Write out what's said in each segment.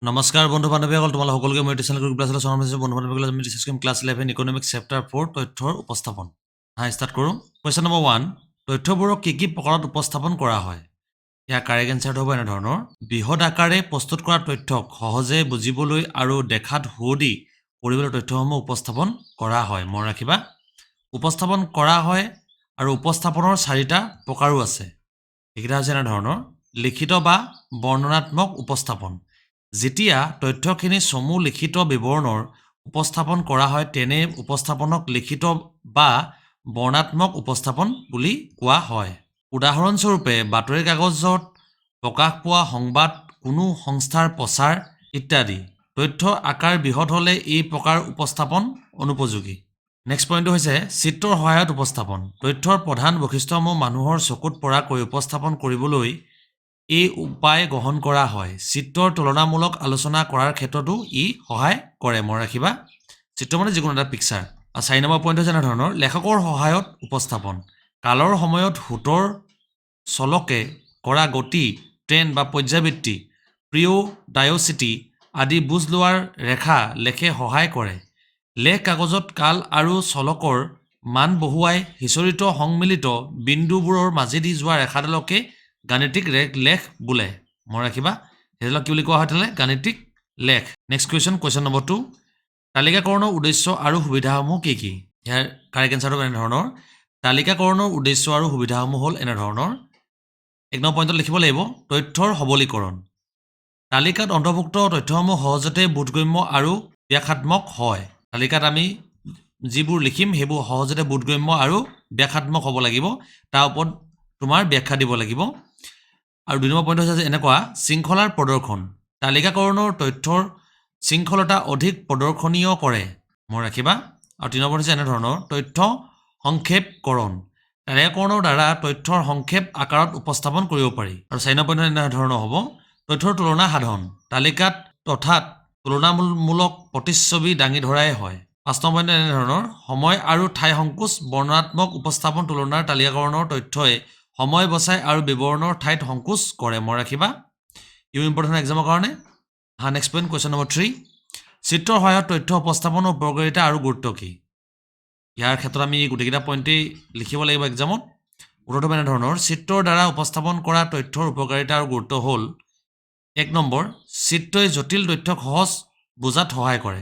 নমস্কাৰ বন্ধু বান্ধৱীসকল তোমালোক সকলোকে মই টিউচন গ্ৰুপ ক্লাছলৈ স্বাগতম জনাইছোঁ বন্ধু বান্ধৱীসকল আমি ডিছকাছ কৰিম ক্লাছ 11 ইকনমিক্স চেপ্টাৰ 4 তথ্যৰ উপস্থাপন ষ্টাৰ্ট কৰোঁ কুৱেশ্যন নম্বৰ 1 তথ্যবোৰক কি প্ৰকাৰত উপস্থাপন কৰা হয় ইয়াৰ কাৰেক্ট এনসাৰটো হ'ব এনে ধৰণৰ বৃহৎ আকাৰে প্ৰস্তুত কৰা তথ্যক সহজে বুজিবলৈ আৰু দেখাত সুদি কৰিবলৈ তথ্যসমূহ উপস্থাপন কৰা হয় মন ৰাখিবা উপস্থাপন কৰা হয় আৰু উপস্থাপনৰ চাৰিটা প্ৰকাৰো আছে এইকেইটা হৈছে এনে ধৰণৰ লিখিত বা বৰ্ণনাত্মক উপস্থাপন যেতিয়া তথ্যখিনি চমু লিখিত বিৱৰণৰ উপস্থাপন কৰা হয় তেনে উপস্থাপনক লিখিত বা বৰ্ণাত্মক উপস্থাপন বুলি কোৱা হয় উদাহৰণস্বৰূপে বাতৰি কাগজত প্ৰকাশ পোৱা সংবাদ কোনো সংস্থাৰ প্ৰচাৰ ইত্যাদি তথ্য আকাৰ বৃহৎ হ'লে এই প্ৰকাৰ উপস্থাপন অনুপযোগী নেক্সট পইণ্টটো হৈছে চিত্ৰৰ সহায়ত উপস্থাপন তথ্যৰ প্ৰধান বৈশিষ্ট্যসমূহ মানুহৰ চকুত পৰাকৈ উপস্থাপন কৰিবলৈ এই উপায় গ্ৰহণ কৰা হয় চিত্ৰৰ তুলনামূলক আলোচনা কৰাৰ ক্ষেত্ৰতো ই সহায় কৰে মন ৰাখিবা চিত্ৰ মানে যিকোনো এটা পিকচাৰ আৰু 4 নম্বৰ পইণ্ট হৈছে এনে ধৰণৰ লেখকৰ সহায়ত উপস্থাপন কালৰ সময়ত হুতৰ চলকে কৰা গতি ট্ৰেণ্ড বা পৰ্যাবৃত্তি পিৰিয়ডাইচিটি আদি বুজ লোৱাৰ ৰেখা লেখে সহায় কৰে লেখ কাগজত কাল আৰু চলকৰ মান বহুৱাই হিচৰিত সংমিলিত বিন্দুবোৰৰ মাজেদি যোৱা ৰেখাডালকে গাণিতিক লেখ বোলে মন ৰাখিবা সেইডালক কি বুলি কোৱা হয় তেলে গাণিতিক লেখ নেক্সট কুৱেশ্যন নম্বৰ 2 তালিকাকৰণৰ উদ্দেশ্য আৰু সুবিধাসমূহ কি ইয়াৰ কাৰেক্ট এনসাৰটো এনে ধৰণৰ তালিকাকৰণৰ উদ্দেশ্য আৰু সুবিধাসমূহ হ'ল এনে ধৰণৰ এক নম্বৰ পইণ্টত লিখিব লাগিব তথ্যৰ সবলীকৰণ তালিকাত অন্তৰ্ভুক্ত তথ্যসমূহ সহজতে বোধগম্য আৰু ব্যাখ্যাত্মক হয় তালিকাত আমি যিবোৰ লিখিম সেইবোৰ সহজতে বোধগম্য আৰু ব্যাখ্যাত্মক হ'ব লাগিব তাৰ ওপৰত তোমাৰ ব্যাখ্যা দিব লাগিব আৰু 2 নম্বৰ পইণ্ট হৈছে এনেকুৱা শৃংখলাৰ প্ৰদৰ্শন তালিকাকৰণৰ তথ্যৰ শৃংখলতা অধিক প্ৰদৰ্শনীয় কৰে মন ৰাখিবা আৰু 3 নম্বৰ হৈছে এনে ধৰণৰ তথ্য সংক্ষেপকৰণ তালিকাকৰণৰ দ্বাৰা তথ্যৰ সংক্ষেপ আকাৰত উপস্থাপন কৰিব পাৰি আৰু 4 নম্বৰ পইণ্ট এনে ধৰণৰ হ'ব তথ্যৰ তুলনা সাধন তালিকাত তথাত তুলনামূলক প্ৰতিচ্ছবি দাঙি ধৰাই হয় 5 নম্বৰ পইণ্ট এনে ধৰণৰ সময় আৰু ঠাই সংকোচ বৰ্ণনাত্মক উপস্থাপন তুলনাৰ তালিকাকৰণৰ তথ্যই সময় বচাই আৰু বিৱৰণৰ ঠাইত সংকোচ কৰে মন ৰাখিবা ইউ ইম্পৰ্টেণ্ট এক্সামৰ কাৰণে নেক্সট পইণ্ট কুৱেশ্যন নম্বৰ 3 চিত্ৰৰ সহায়ত তথ্য উপস্থাপনৰ উপকাৰিতা আৰু গুৰুত্ব কি ইয়াৰ ক্ষেত্ৰত আমি গোটেইকেইটা পইণ্টেই লিখিব লাগিব এক্সামত উত্তৰটো এনে ধৰণৰ চিত্ৰৰ দ্বাৰা উপস্থাপন কৰা তথ্যৰ উপকাৰিতা আৰু গুৰুত্ব হ'ল 1 নম্বৰ চিত্ৰই জটিল তথ্যক সহজ বুজাত সহায় কৰে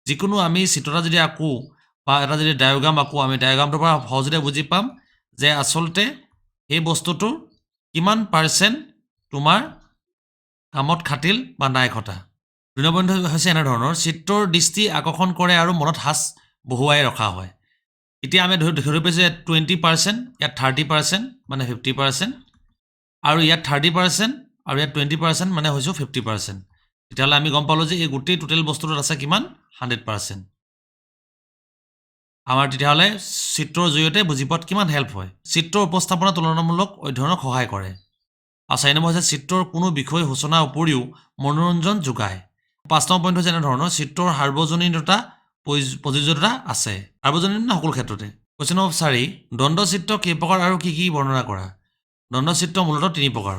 যিকোনো আমি চিত্ৰ এটা যদি আঁকো বা এটা যদি ডায়েগ্ৰাম আঁকো আমি ডায়েগ্ৰামটোৰ পৰা সহজতে বুজি পাম যে আচলতে এই বস্তুটো কিমান পাৰ্চেণ্ট তোমাৰ কামত খাটিল বা নাই খটা 2 নম্বৰ পইণ্ট হৈছে এনে ধৰণৰ চিত্ৰৰ দৃষ্টি আকৰ্ষণ কৰে আৰু মনত সাঁচ বহুৱাই ৰখা হয় এতিয়া আমি ধৰি পাইছোঁ ইয়াত 20% ইয়াত 30% মানে 50% আৰু ইয়াত 30% আৰু ইয়াত 20% মানে হৈছোঁ 50% তেতিয়াহ'লে আমি গম পালোঁ যে এই গোটেই টোটেল বস্তুটোত আছে কিমান 100% আমাৰ তেতিয়াহ'লে চিত্ৰৰ জৰিয়তে বুজি পোৱাত কিমান হেল্প হয় চিত্ৰৰ উপস্থাপনা তুলনামূলক অধ্যয়নক সহায় কৰে আৰু 4 নম্বৰ হৈছে চিত্ৰৰ কোনো বিষয় সূচনাৰ উপৰিও মনোৰঞ্জন যোগায় 5 নম্বৰ পইণ্ট হৈছে এনে ধৰণৰ চিত্ৰৰ সাৰ্বজনীনতা প্ৰযোজ্যতা আছে সাৰ্বজনীন সকলো ক্ষেত্ৰতে কুৱেশ্যন নম্বৰ 4 দ্বন্দ্বচিত্ৰ কেই প্ৰকাৰ আৰু কি বৰ্ণনা কৰা দ্বন্দ্বচিত্ৰ মূলতঃ 3 প্ৰকাৰ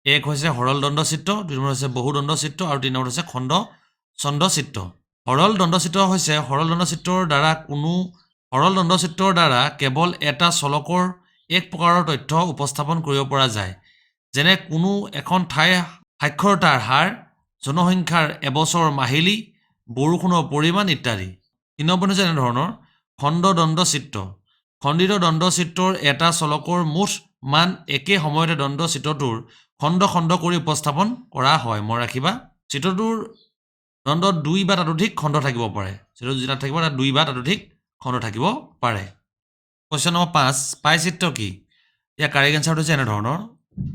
এক হৈছে সৰল দ্বন্দ্বচিত্ৰ 2 নম্বৰ হৈছে বহু দ্বন্দ্বচিত্ৰ আৰু 3 নম্বৰ হৈছে খণ্ড ছন্দচিত্ৰ সৰল দ্বন্দ্বচিত্ৰৰ দ্বাৰা কেৱল এটা চলকৰ এক প্ৰকাৰৰ তথ্য উপস্থাপন কৰিব পৰা যায় যেনে কোনো এখন ঠাইৰ সাক্ষৰতাৰ হাৰ জনসংখ্যাৰ এবছৰ মাহিলী বৰষুণৰ পৰিমাণ ইত্যাদি 3 নম্বৰ হৈছে এনে ধৰণৰ খণ্ড দ্বন্দ্বচিত্ৰ খণ্ডিত দ্বন্দ্বচিত্ৰৰ এটা চলকৰ মুঠ মান একে সময়তে দ্বন্দ্বচিত্ৰটোৰ খণ্ড খণ্ড কৰি উপস্থাপন কৰা হয় মন ৰাখিবা চিত্ৰটোৰ দ্বন্দ্বত 2 বা ততোধিক খণ্ড থাকিব পাৰে চিত্ৰটো যেটা থাকিব তাত 2 বা ততোধিক খণ্ড থাকিব পাৰে কুৱেশ্যন নম্বৰ 5 পাই চিত্ৰ কি ইয়াৰ কাৰেক্ট এনসাৰটো হৈছে এনে ধৰণৰ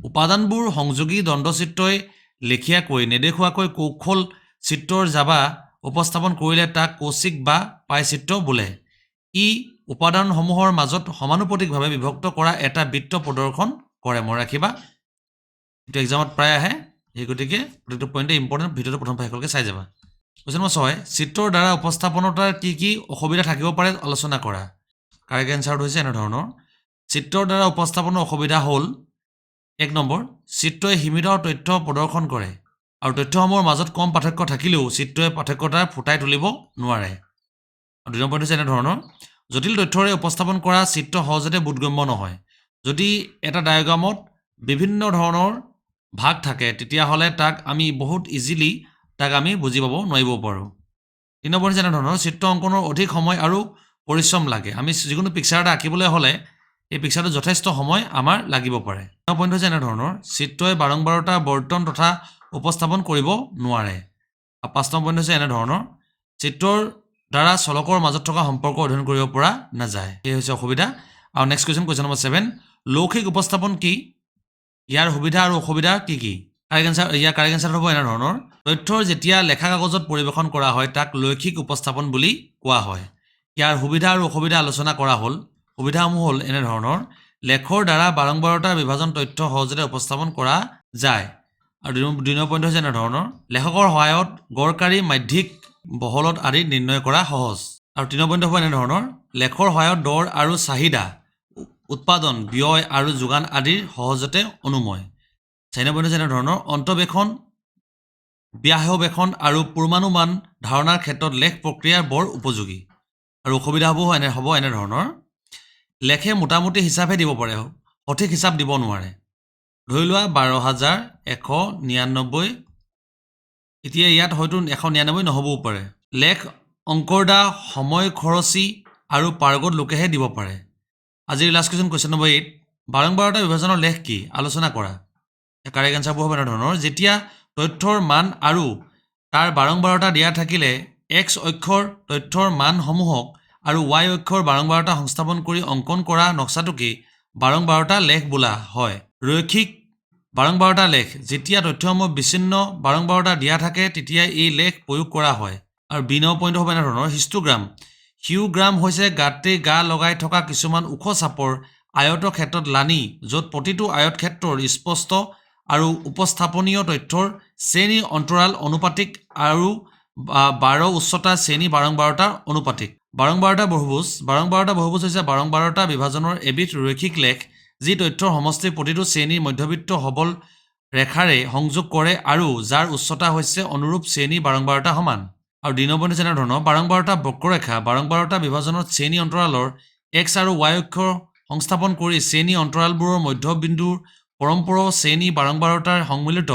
উপাদানবোৰ সংযোগী দ্বন্দ্বচিত্ৰই লেখীয়াকৈ নেদেখুৱাকৈ কৌশল চিত্ৰৰ জাবা উপস্থাপন কৰিলে তাক কৌশিক বা পাই চিত্ৰ বোলে ই উপাদানসমূহৰ মাজত সমানুপাতিকভাৱে বিভক্ত কৰা এটা বৃত্ত প্ৰদৰ্শন কৰে মন ৰাখিবা এইটো এক্সামত প্ৰায় আহে এই গতিকে প্ৰতিটো পইণ্টে ইম্পৰ্টেণ্ট ভিডিঅ'টো প্ৰথম ভাগলৈকে চাই যাবা কুৱেশ্যন নম্বৰ 6 চিত্ৰৰ দ্বাৰা উপস্থাপনতাৰ কি অসুবিধা থাকিব পাৰে আলোচনা কৰা কাৰেক্ট এনসাৰটো হৈছে এনে ধৰণৰ চিত্ৰৰ দ্বাৰা উপস্থাপনৰ অসুবিধা হ'ল 1 নম্বৰ চিত্ৰই সীমিত তথ্য প্ৰদৰ্শন কৰে আৰু তথ্যসমূহৰ মাজত কম পাৰ্থক্য থাকিলেও চিত্ৰই পাৰ্থক্যতা ফুটাই তুলিব নোৱাৰে। আৰু 2 নম্বৰ পইণ্ট হৈছে এনেধৰণৰ জটিল তথ্যৰে উপস্থাপন কৰা চিত্ৰ সহজতে বোধগম্য নহয়। যদি এটা ডায়েগ্ৰামত বিভিন্ন ধৰণৰ ভাগ থাকে তেতিয়াহ'লে তাক আমি বহুত ইজিলি তাক আমি বুজি পাব নোৱাৰিব পাৰোঁ। 3 নম্বৰ হৈছে এনেধৰণৰ চিত্ৰ অংকনৰ অধিক সময় আৰু পৰিশ্ৰম লাগে। আমি যিকোনো পিকচাৰ এটা আঁকিবলৈ হ'লে এই পিকচাৰটো যথেষ্ট সময় আমাৰ লাগিব পাৰে। 4 পইণ্ট হৈছে এনেধৰণৰ চিত্ৰই বাৰম্বাৰতা বৰ্তন তথা উপস্থাপন কৰিব নোৱাৰে। আৰু 5 নম্বৰ পইণ্ট হৈছে এনেধৰণৰ চিত্ৰৰ দ্বাৰা চলকৰ মাজত থকা সম্পৰ্ক অধ্যয়ন কৰিব পৰা নাযায়। এই হৈছে অসুবিধা। আৰু নেক্সট কুৱেশ্যন নম্বৰ 7 লৌকিক উপস্থাপন কি? ইয়াৰ সুবিধা আৰু অসুবিধা কি কি? কাৰেক্ট এনচাৰ হ'ব এনেধৰণৰ তথ্যৰ যেতিয়া লেখা কাগজত পৰিৱেশন কৰা হয় তাক লৈখিক উপস্থাপন বুলি কোৱা হয়। ইয়াৰ সুবিধা আৰু অসুবিধা আলোচনা কৰা হ'ল। সুবিধাসমূহ হ'ল এনেধৰণৰ লেখৰ দ্বাৰা বাৰম্বাৰতাৰ বিভাজন তথ্য সহজতে উপস্থাপন কৰা যায়। আৰু 2 নম্বৰ পইণ্ট হৈছে এনেধৰণৰ লেখকৰ সহায়ত গড়কাৰী মাধ্যিক বহলত আদি নিৰ্ণয় কৰা সহজ। আৰু 3 নম্বৰ পইণ্ট হ'ব এনেধৰণৰ লেখৰ সহায়ত দৰ আৰু চাহিদা উৎপাদন ব্যয় আৰু যোগান আদিৰ সহজতে অনুময়। 4 নম্বৰ পইণ্ট হৈছে এনেধৰণৰ অন্তবেশন ব্যাহবেশন আৰু পূৰ্বানুমান ধাৰণাৰ ক্ষেত্ৰত লেখ প্ৰক্ৰিয়াৰ বৰ উপযোগী। আৰু অসুবিধাবোৰ হ'ব এনেধৰণৰ লেখে মোটামুটি হিচাপহে দিব পাৰে সঠিক হিচাপ দিব নোৱাৰে। ধৰি লোৱা 12,199 এতিয়া ইয়াত হয়তো 199 নহ'বও পাৰে। লেখ অংকৰদা সময় খৰচী আৰু পাৰ্গত লোকেহে দিব পাৰে। আজিৰ লাষ্ট কুৱেশ্যন নম্বৰ 8 বাৰম্বাৰতা বিভাজনৰ লেখ কি আলোচনা কৰা। কাৰেক্ট এনচাৰবোৰ হ'ব এনেধৰণৰ যেতিয়া তথ্যৰ মান আৰু তাৰ বাৰম্বাৰতা দিয়া থাকিলে x অক্ষৰ তথ্যৰ মানসমূহক আৰু y অক্ষৰ বাৰম্বাৰতা সংস্থাপন কৰি অংকন কৰা নক্সাটোকে বাৰম্বাৰতা লেখ বোলা হয়। ৰৈখিক বাৰম্বাৰতা লেখ যেতিয়া তথ্যসমূহ বিচ্ছিন্ন বাৰম্বাৰতা দিয়া থাকে তেতিয়া এই লেখ প্ৰয়োগ কৰা হয়। আৰু 2 নম্বৰ পইণ্ট হ'ব এনেধৰণৰ হিষ্টগ্ৰাম হিউগ্ৰাম হৈছে গাতে গা লগাই থকা কিছুমান ওখ চাপৰ আয়ত ক্ষেত্ৰত লানি য'ত প্ৰতিটো আয়ত ক্ষেত্ৰৰ স্পষ্ট আৰু উপস্থাপনীয় তথ্যৰ শ্ৰেণী অন্তৰাল অনুপাতিক আৰু 12 উচ্চতা শ্ৰেণী বাৰম্বাৰতাৰ অনুপাতিক। বাৰম্বাৰতা বহুভুজ হৈছে বাৰম্বাৰতা বিভাজনৰ এবিধ ৰৈখিক লেখ যি তথ্যৰ সমষ্টিৰ প্ৰতিটো শ্ৰেণীৰ মধ্যবিত্ত সবল ৰেখাৰে সংযোগ কৰে আৰু যাৰ উচ্চতা হৈছে অনুৰূপ শ্ৰেণী বাৰম্বাৰতা সমান। আৰু 2 নম্বৰ পইণ্ট এনেধৰণৰ বাৰম্বাৰতা বক্ৰৰেখা বাৰম্বাৰতা বিভাজনত শ্ৰেণী অন্তৰালৰ x আৰু y অক্ষৰ সংস্থাপন কৰি শ্ৰেণী অন্তৰালবোৰৰ মধ্যবিন্দুৰ পৰম্পৰা শ্ৰেণী বাৰম্বাৰতাৰ সংমিলিত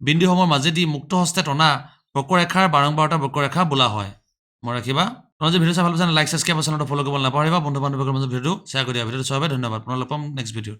বিন্দুসমূহৰ মাজেদি মুক্ত হস্তে টনা বক্ৰৰেখাৰ বাৰম্বাৰতা বক্ৰৰেখা বোলা হয়। মনত ৰাখিবা। তোমালোকে ভিডিঅ' চাই ভাল পাইছা লাইক ছাবস্ক্ৰাইব চেনেলটো ফ'ল' কৰিব নাপাহৰিবা। বন্ধু বান্ধৱীৰ মাজত ভিডিঅ'টো শ্বেয়াৰ কৰি দিয়া। ভিডিঅ'টো চোৱাৰ বাবে ধন্যবাদ। পুনৰ লগ পাম নেক্সট ভিডিঅ'ত।